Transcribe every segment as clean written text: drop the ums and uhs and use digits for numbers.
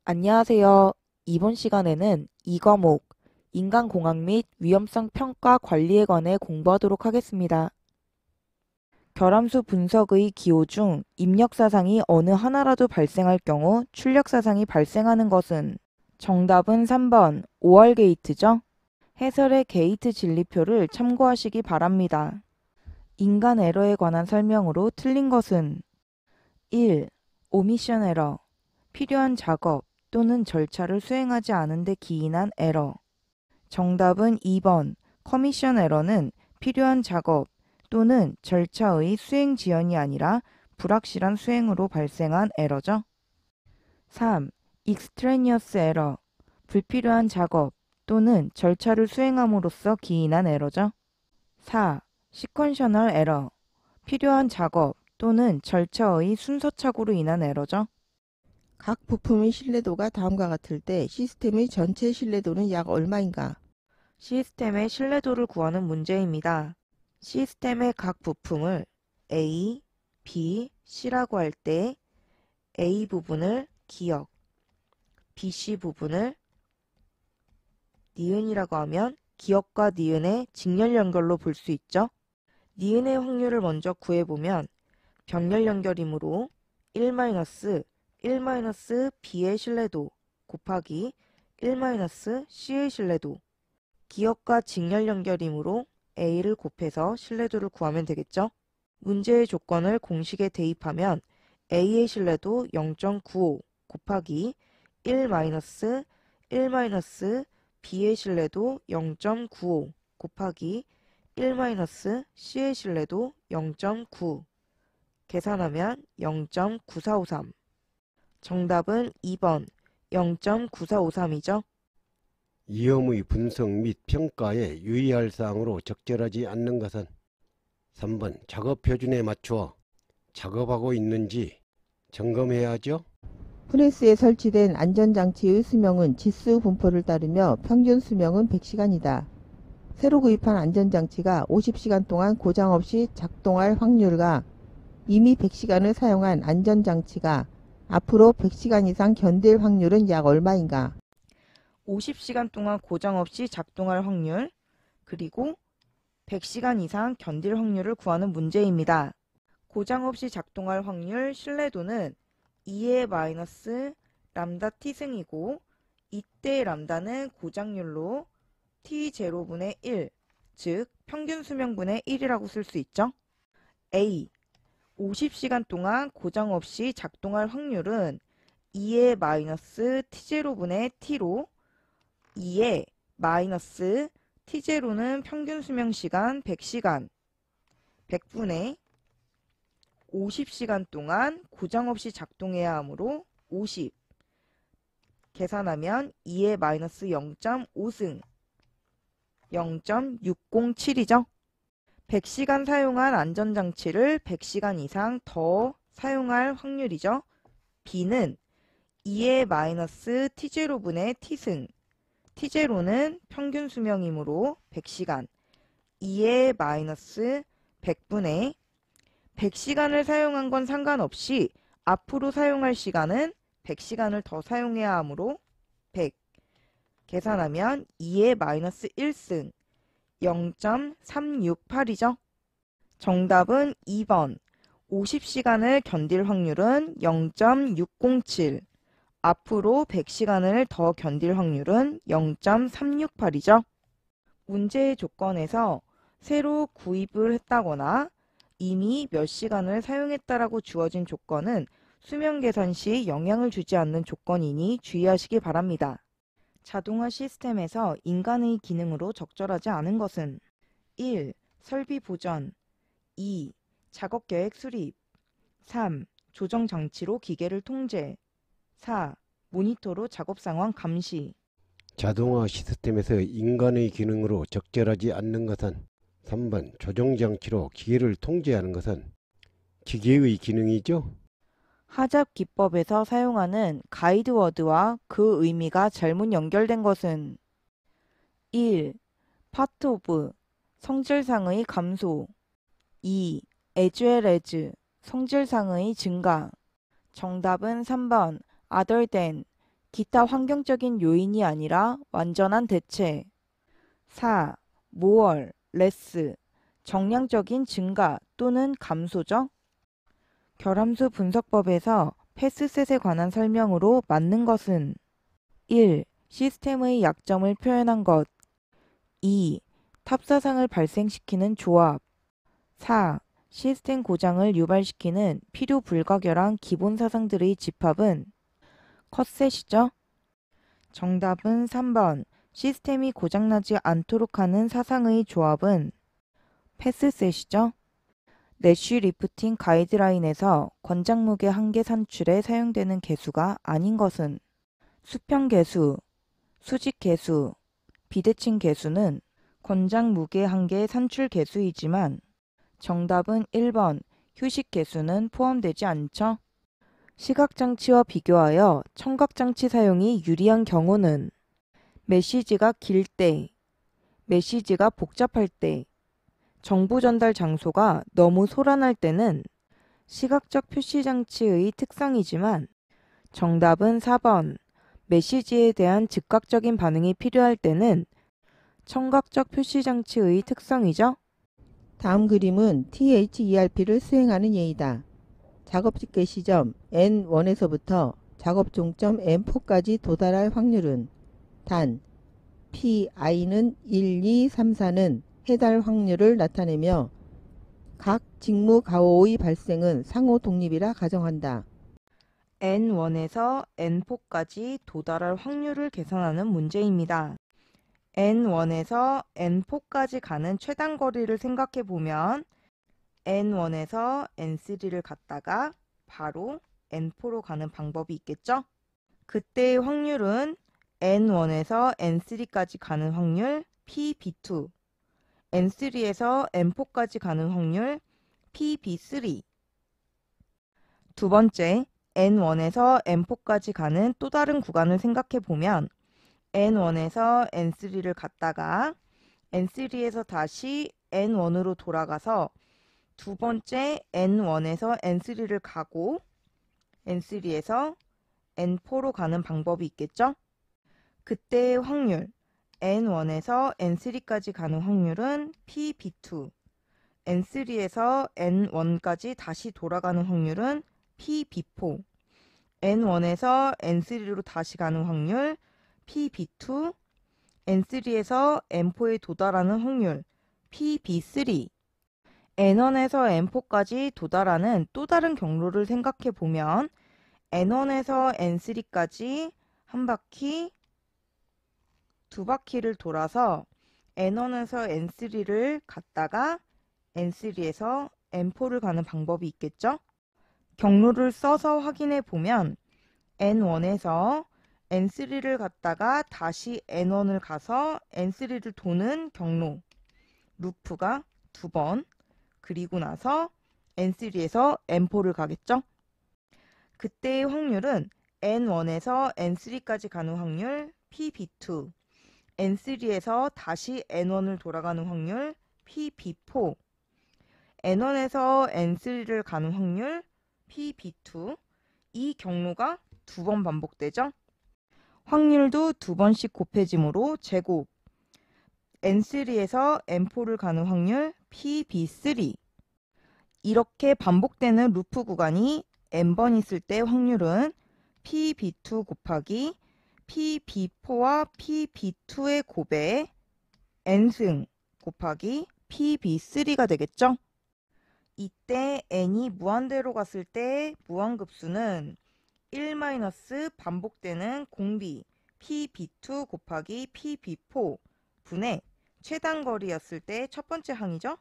안녕하세요. 이번 시간에는 이 과목 인간공학 및 위험성 평가 관리에 관해 공부하도록 하겠습니다. 결함수 분석의 기호 중 입력사상이 어느 하나라도 발생할 경우 출력사상이 발생하는 것은 정답은 3번 OR 게이트죠. 해설의 게이트 진리표를 참고하시기 바랍니다. 인간 에러에 관한 설명으로 틀린 것은 1. 오미션 에러 필요한 작업 또는 절차를 수행하지 않은데 기인한 에러. 정답은 2번 커미션 에러는 필요한 작업 또는 절차의 수행 지연이 아니라 불확실한 수행으로 발생한 에러죠. 3. 익스트레니어스 에러 불필요한 작업 또는 절차를 수행함으로써 기인한 에러죠. 4. 시퀀셔널 에러 필요한 작업 또는 절차의 순서착오로 인한 에러죠. 각 부품의 신뢰도가 다음과 같을 때 시스템의 전체 신뢰도는 약 얼마인가? 시스템의 신뢰도를 구하는 문제입니다. 시스템의 각 부품을 A, B, C라고 할 때 A 부분을 기억, BC 부분을 니은이라고 하면 기억과 니은의 직렬 연결로 볼 수 있죠. 니은의 확률을 먼저 구해보면 병렬 연결이므로 1-B의 신뢰도 곱하기 1-C의 신뢰도 기억과 직렬 연결이므로 A를 곱해서 신뢰도를 구하면 되겠죠. 문제의 조건을 공식에 대입하면 A의 신뢰도 0.95 곱하기 1-B의 신뢰도 0.95 곱하기 1-C의 신뢰도 0.9 계산하면 0.9453 정답은 2번 0.9453이죠. 위험의 분석 및 평가에 유의할 사항으로 적절하지 않는 것은 3번 작업 표준에 맞추어 작업하고 있는지 점검해야 하죠. 프레스에 설치된 안전장치의 수명은 지수 분포를 따르며 평균 수명은 100시간이다. 새로 구입한 안전장치가 50시간 동안 고장 없이 작동할 확률과 이미 100시간을 사용한 안전장치가 앞으로 100시간 이상 견딜 확률은 약 얼마인가? 50시간 동안 고장 없이 작동할 확률, 그리고 100시간 이상 견딜 확률을 구하는 문제입니다. 고장 없이 작동할 확률 신뢰도는 2의 마이너스 람다 t승이고 이때 람다는 고장률로 t0분의 1, 즉 평균 수명분의 1이라고 쓸 수 있죠. A. 50시간 동안 고장 없이 작동할 확률은 2의 마이너스 t0분의 t로 2의 마이너스 t0는 평균 수명시간 100시간 100분의 50시간 동안 고장 없이 작동해야 하므로 50 계산하면 2의 마이너스 0.5승 0.607이죠. 100시간 사용한 안전장치를 100시간 이상 더 사용할 확률이죠. B는 2의 마이너스 t0분의 t승 t0는 평균 수명이므로 100시간 2의 마이너스 100분의 100시간을 사용한 건 상관없이 앞으로 사용할 시간은 100시간을 더 사용해야 하므로 100 계산하면 2의 마이너스 1승 0.368이죠. 정답은 2번 50시간을 견딜 확률은 0.607 앞으로 100시간을 더 견딜 확률은 0.368이죠. 문제의 조건에서 새로 구입을 했다거나 이미 몇 시간을 사용했다라고 주어진 조건은 수명 계산 시 영향을 주지 않는 조건이니 주의하시기 바랍니다. 자동화 시스템에서 인간의 기능으로 적절하지 않은 것은 1. 설비 보전 2. 작업 계획 수립 3. 조정 장치로 기계를 통제 4. 모니터로 작업 상황 감시 자동화 시스템에서 인간의 기능으로 적절하지 않는 것은 3번 조정장치로 기계를 통제하는 것은 기계의 기능이죠. 하잡 기법에서 사용하는 가이드워드와 그 의미가 잘못 연결된 것은 1. 파트 오브 성질상의 감소 2. as well as 성질상의 증가 정답은 3번 other than 기타 환경적인 요인이 아니라 완전한 대체. 4. more, less, 정량적인 증가 또는 감소죠. 결함수 분석법에서 패스셋에 관한 설명으로 맞는 것은 1. 시스템의 약점을 표현한 것. 2. 탑사상을 발생시키는 조합. 4. 시스템 고장을 유발시키는 필요 불가결한 기본 사상들의 집합은 컷셋이죠. 정답은 3번. 시스템이 고장나지 않도록 하는 사상의 조합은 패스셋이죠. 내쉬 리프팅 가이드라인에서 권장 무게 한계 산출에 사용되는 개수가 아닌 것은 수평 개수, 수직 개수, 비대칭 개수는 권장 무게 한계 산출 개수이지만 정답은 1번. 휴식 개수는 포함되지 않죠. 시각장치와 비교하여 청각장치 사용이 유리한 경우는 메시지가 길 때, 메시지가 복잡할 때, 정보 전달 장소가 너무 소란할 때는 시각적 표시장치의 특성이지만 정답은 4번. 메시지에 대한 즉각적인 반응이 필요할 때는 청각적 표시장치의 특성이죠. 다음 그림은 THERP를 수행하는 예이다. 작업 집계 시점 N1에서부터 작업 종점 N4까지 도달할 확률은 단 PI는 1, 2, 3, 4는 해달 확률을 나타내며 각 직무 가오의 발생은 상호 독립이라 가정한다. N1에서 N4까지 도달할 확률을 계산하는 문제입니다. N1에서 N4까지 가는 최단 거리를 생각해 보면 N1에서 N3를 갔다가 바로 N4로 가는 방법이 있겠죠? 그때의 확률은 N1에서 N3까지 가는 확률 PB2, N3에서 N4까지 가는 확률 PB3. 두 번째, N1에서 N4까지 가는 또 다른 구간을 생각해 보면 N1에서 N3를 갔다가 N3에서 다시 N1으로 돌아가서 두 번째 N1에서 N3를 가고 N3에서 N4로 가는 방법이 있겠죠? 그때의 확률 N1에서 N3까지 가는 확률은 PB2, N3에서 N1까지 다시 돌아가는 확률은 PB4, N1에서 N3로 다시 가는 확률 PB2, N3에서 N4에 도달하는 확률 PB3. N1에서 N4까지 도달하는 또 다른 경로를 생각해 보면 N1에서 N3까지 한 바퀴, 두 바퀴를 돌아서 N1에서 N3를 갔다가 N3에서 N4를 가는 방법이 있겠죠? 경로를 써서 확인해 보면 N1에서 N3를 갔다가 다시 N1을 가서 N3를 도는 경로 루프가 두 번, 그리고 나서 N3에서 N4를 가겠죠? 그때의 확률은 N1에서 N3까지 가는 확률 PB2, N3에서 다시 N1을 돌아가는 확률 PB4, N1에서 N3를 가는 확률 PB2. 이 경로가 두 번 반복되죠? 확률도 두 번씩 곱해짐으로 제곱. N3에서 N4를 가는 확률 PB3. 이렇게 반복되는 루프 구간이 N번 있을 때 확률은 PB2 곱하기 PB4와 PB2의 곱에 N승 곱하기 PB3가 되겠죠? 이때 N이 무한대로 갔을 때 무한급수는 1 반복되는 공비 PB2 곱하기 PB4 분의 최단거리였을 때 첫 번째 항이죠.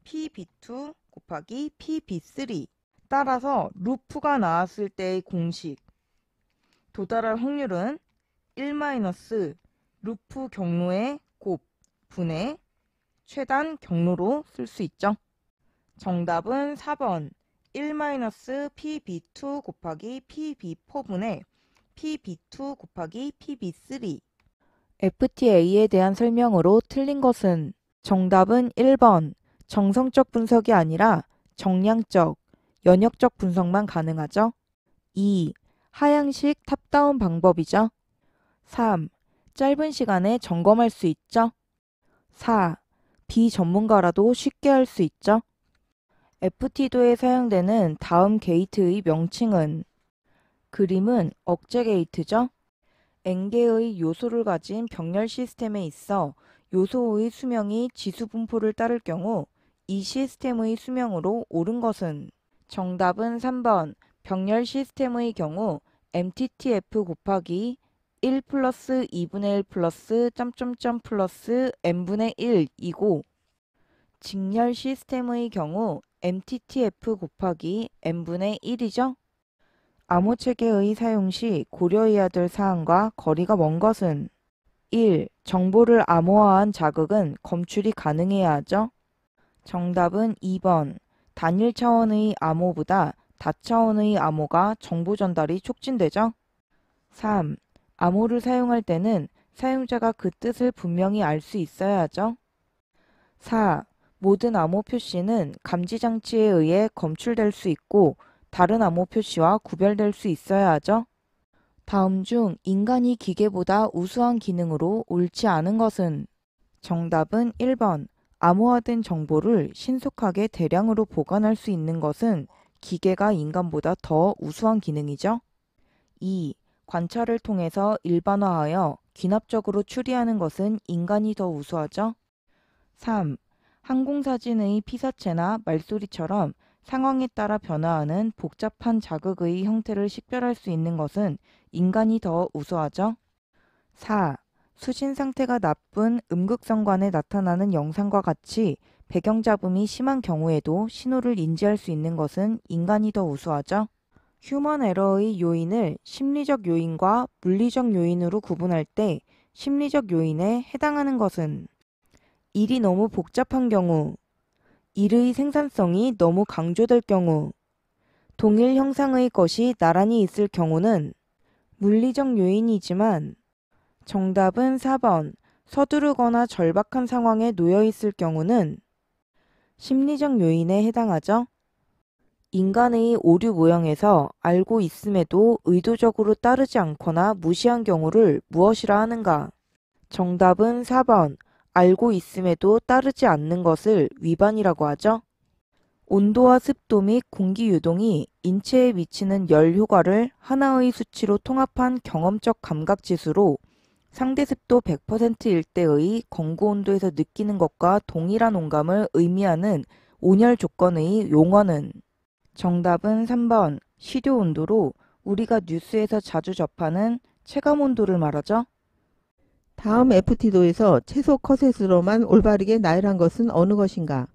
PB2 곱하기 PB3. 따라서 루프가 나왔을 때의 공식 도달할 확률은 1 루프 경로의 곱 분의 최단 경로로 쓸 수 있죠. 정답은 4번 1 PB2 곱하기 PB4분의 PB2 곱하기 PB3. FTA에 대한 설명으로 틀린 것은 정답은 1번 정성적 분석이 아니라 정량적, 연역적 분석만 가능하죠. 2. 하향식 탑다운 방법이죠. 3. 짧은 시간에 점검할 수 있죠. 4. 비전문가라도 쉽게 할 수 있죠. FT도에 사용되는 다음 게이트의 명칭은 그림은 억제 게이트죠. N개의 요소를 가진 병렬 시스템에 있어 요소의 수명이 지수 분포를 따를 경우 이 시스템의 수명으로 옳은 것은 정답은 3번 병렬 시스템의 경우 MTTF 곱하기 1 플러스 2분의 1 플러스 점점점 플러스 n분의 1이고 직렬 시스템의 경우 MTTF 곱하기 n분의 1이죠. 암호 체계의 사용 시 고려해야 될 사항과 거리가 먼 것은 1. 정보를 암호화한 자극은 검출이 가능해야 하죠. 정답은 2번. 단일 차원의 암호보다 다차원의 암호가 정보 전달이 촉진되죠. 3. 암호를 사용할 때는 사용자가 그 뜻을 분명히 알 수 있어야 하죠. 4. 모든 암호 표시는 감지 장치에 의해 검출될 수 있고 다른 암호 표시와 구별될 수 있어야 하죠. 다음 중 인간이 기계보다 우수한 기능으로 옳지 않은 것은 정답은 1번. 암호화된 정보를 신속하게 대량으로 보관할 수 있는 것은 기계가 인간보다 더 우수한 기능이죠. 2. 관찰을 통해서 일반화하여 귀납적으로 추리하는 것은 인간이 더 우수하죠. 3. 항공사진의 피사체나 말소리처럼 상황에 따라 변화하는 복잡한 자극의 형태를 식별할 수 있는 것은 인간이 더 우수하죠. 4. 수신 상태가 나쁜 음극성관에 나타나는 영상과 같이 배경 잡음이 심한 경우에도 신호를 인지할 수 있는 것은 인간이 더 우수하죠. 휴먼 에러의 요인을 심리적 요인과 물리적 요인으로 구분할 때 심리적 요인에 해당하는 것은 일이 너무 복잡한 경우, 일의 생산성이 너무 강조될 경우, 동일 형상의 것이 나란히 있을 경우는 물리적 요인이지만 정답은 4번. 서두르거나 절박한 상황에 놓여 있을 경우는 심리적 요인에 해당하죠. 인간의 오류 모형에서 알고 있음에도 의도적으로 따르지 않거나 무시한 경우를 무엇이라 하는가? 정답은 4번. 알고 있음에도 따르지 않는 것을 위반이라고 하죠. 온도와 습도 및 공기 유동이 인체에 미치는 열 효과를 하나의 수치로 통합한 경험적 감각 지수로 상대 습도 100%일 때의 건구 온도에서 느끼는 것과 동일한 온감을 의미하는 온열 조건의 용어는 정답은 3번. 시료 온도로 우리가 뉴스에서 자주 접하는 체감 온도를 말하죠. 다음 FT도에서 최소 컷셋으로만 올바르게 나열한 것은 어느 것인가?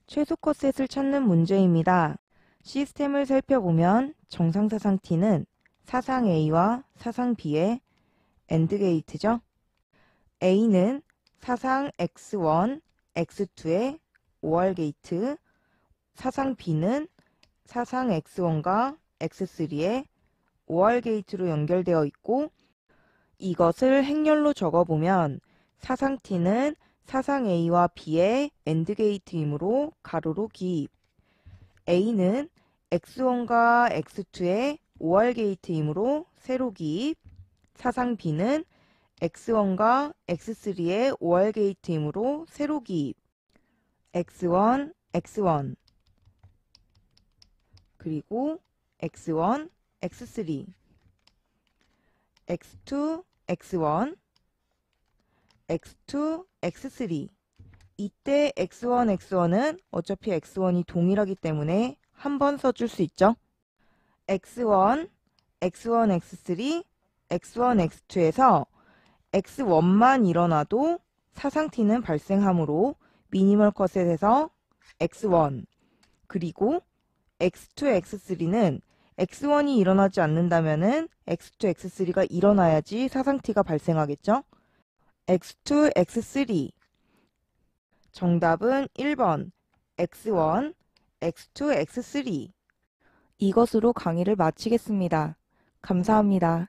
최소 컷셋을 찾는 문제입니다. 시스템을 살펴보면 정상사상 T는 사상 A와 사상 B의 AND 게이트죠. A는 사상 X1, X2의 OR 게이트, 사상 B는 사상 X1과 X3의 OR 게이트로 연결되어 있고 이것을 행렬로 적어보면 사상 T는 사상 A와 B의 AND 게이트이므로 가로로 기입, A는 X1과 X2의 OR 게이트이므로 세로 기입, 사상 B는 X1과 X3의 OR 게이트이므로 세로 기입, X1, X1 그리고 X1, X3 X2, X1 X2, X3 이때 X1, X1은 어차피 X1이 동일하기 때문에 한 번 써줄 수 있죠. X1, X1, X3, X1, X2에서 X1만 일어나도 사상 T는 발생하므로 미니멀 컷셋에서 X1 그리고 X2, X3는 X1이 일어나지 않는다면은 X2, X3가 일어나야지 사상 T가 발생하겠죠. X2, X3 정답은 1번 X1, X2, X3 이것으로 강의를 마치겠습니다. 감사합니다.